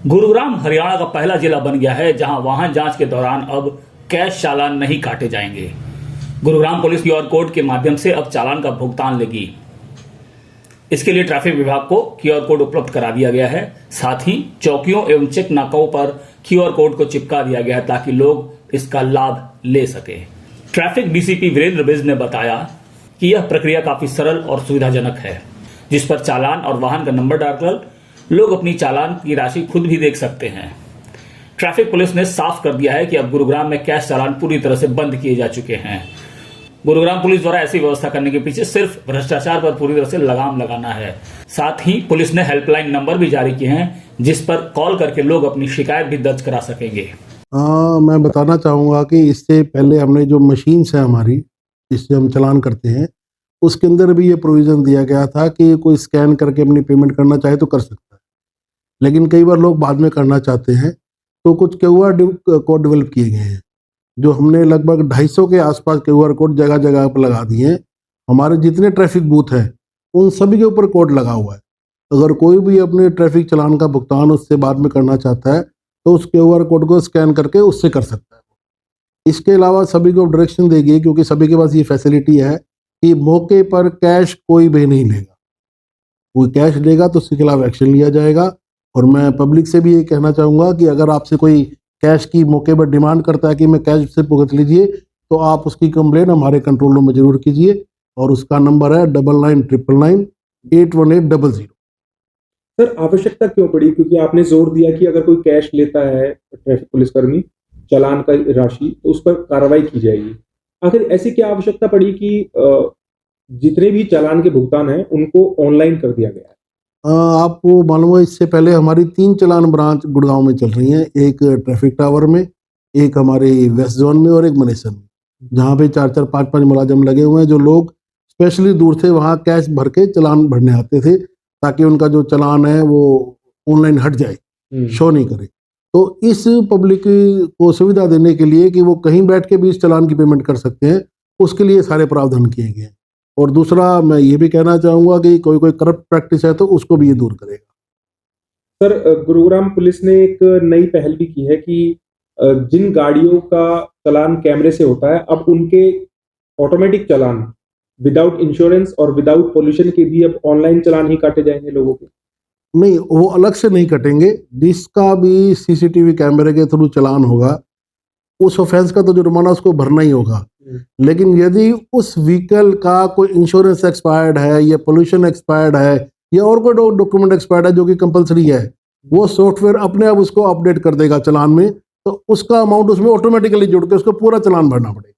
गुरुग्राम हरियाणा का पहला जिला बन गया है जहां वाहन जांच के दौरान अब कैश चालान नहीं काटे जाएंगे। गुरुग्राम पुलिस क्यूआर कोड के माध्यम से अब चालान का भुगतान लेगी। इसके लिए ट्रैफिक विभाग को क्यूआर कोड उपलब्ध करा दिया गया है। साथ ही चौकियों एवं चेक नाकाओं पर क्यूआर कोड को चिपका दिया गया है ताकि लोग इसका लाभ ले सके। ट्रैफिक डीसीपी वीरेंद्र बिज ने बताया कि यह प्रक्रिया काफी सरल और सुविधाजनक है, जिस पर चालान और वाहन का नंबर डालकर लोग अपनी चालान की राशि खुद भी देख सकते हैं। ट्रैफिक पुलिस ने साफ कर दिया है कि अब गुरुग्राम में कैश चालान पूरी तरह से बंद किए जा चुके हैं। गुरुग्राम पुलिस द्वारा ऐसी व्यवस्था करने के पीछे सिर्फ भ्रष्टाचार पर पूरी तरह से लगाम लगाना है। साथ ही पुलिस ने हेल्पलाइन नंबर भी जारी किए हैं, जिस पर कॉल करके लोग अपनी शिकायत भी दर्ज करा सकेंगे। मैं बताना चाहूँगा कि इससे पहले हमने जो मशीन्स है हमारी जिससे हम चालान करते हैं, उसके अंदर भी ये प्रोविज़न दिया गया था कि कोई स्कैन करके अपनी पेमेंट करना चाहे तो कर सकता है। लेकिन कई बार लोग बाद में करना चाहते हैं, तो कुछ क्यूआर कोड डेवलप किए गए हैं, जो हमने लगभग 250 के आसपास क्यूआर कोड जगह जगह पर लगा दिए हैं। हमारे जितने ट्रैफिक बूथ हैं उन सभी के ऊपर कोड लगा हुआ है। अगर कोई भी अपने ट्रैफिक चालान का भुगतान उससे बाद में करना चाहता है तो उस क्यूआर कोड को स्कैन करके उससे कर सकता है। इसके अलावा सभी को डायरेक्शन देगी, क्योंकि सभी के पास ये फैसिलिटी है कि मौके पर कैश कोई भी नहीं लेगा। कोई कैश लेगा तो उसके खिलाफ एक्शन लिया जाएगा। और मैं पब्लिक से भी ये कहना चाहूँगा कि अगर आपसे कोई कैश की मौके पर डिमांड करता है कि मैं कैश से भुगत लीजिए, तो आप उसकी कंप्लेन हमारे कंट्रोल रूम में जरूर कीजिए। और उसका नंबर है 9999981800। सर, आवश्यकता क्यों पड़ी? क्योंकि आपने जोर दिया कि अगर कोई कैश लेता है ट्रैफिक पुलिसकर्मी चालान का राशि तो उस पर कार्रवाई की जाएगी। आखिर ऐसी क्या आवश्यकता पड़ी कि जितने भी चालान के भुगतान हैं उनको ऑनलाइन कर दिया गया है? आपको मालूम है, इससे पहले हमारी 3 चालान ब्रांच गुड़गांव में चल रही हैं। एक ट्रैफिक टावर में, एक हमारे वेस्ट जोन में और एक मनेसर में, जहाँ पे 4-4, 5-5 मुलाजिम लगे हुए हैं, जो लोग स्पेशली दूर से वहाँ कैश भर के चालान भरने आते थे ताकि उनका जो चालान है वो ऑनलाइन हट जाए, शो नहीं करे। तो इस पब्लिक को सुविधा देने के लिए कि वो कहीं बैठ के भी इस चालान की पेमेंट कर सकते हैं, उसके लिए सारे प्रावधान किए गए हैं। और दूसरा मैं ये भी कहना चाहूँगा कि कोई करप्ट प्रैक्टिस है तो उसको भी ये दूर करेगा। सर, गुरुग्राम पुलिस ने एक नई पहल भी की है कि जिन गाड़ियों का चालान कैमरे से होता है, अब उनके ऑटोमेटिक चालान विदाउट इंश्योरेंस और विदाउट पोल्यूशन के भी अब ऑनलाइन चालान ही काटे जाएंगे लोगों के। नहीं, वो अलग से नहीं कटेंगे। जिसका भी सीसीटीवी कैमरे के थ्रू चालान होगा, उस ऑफेंस का तो जुर्माना उसको भरना ही होगा। लेकिन यदि उस व्हीकल का कोई इंश्योरेंस एक्सपायर्ड है या पोल्यूशन एक्सपायर्ड है या और कोई डॉक्यूमेंट एक्सपायर्ड है जो कि कंपलसरी है, वो सॉफ्टवेयर अपने आप उसको अपडेट कर देगा चालान में, तो उसका अमाउंट उसमें ऑटोमेटिकली जुड़ के उसको पूरा चालान भरना पड़ेगा।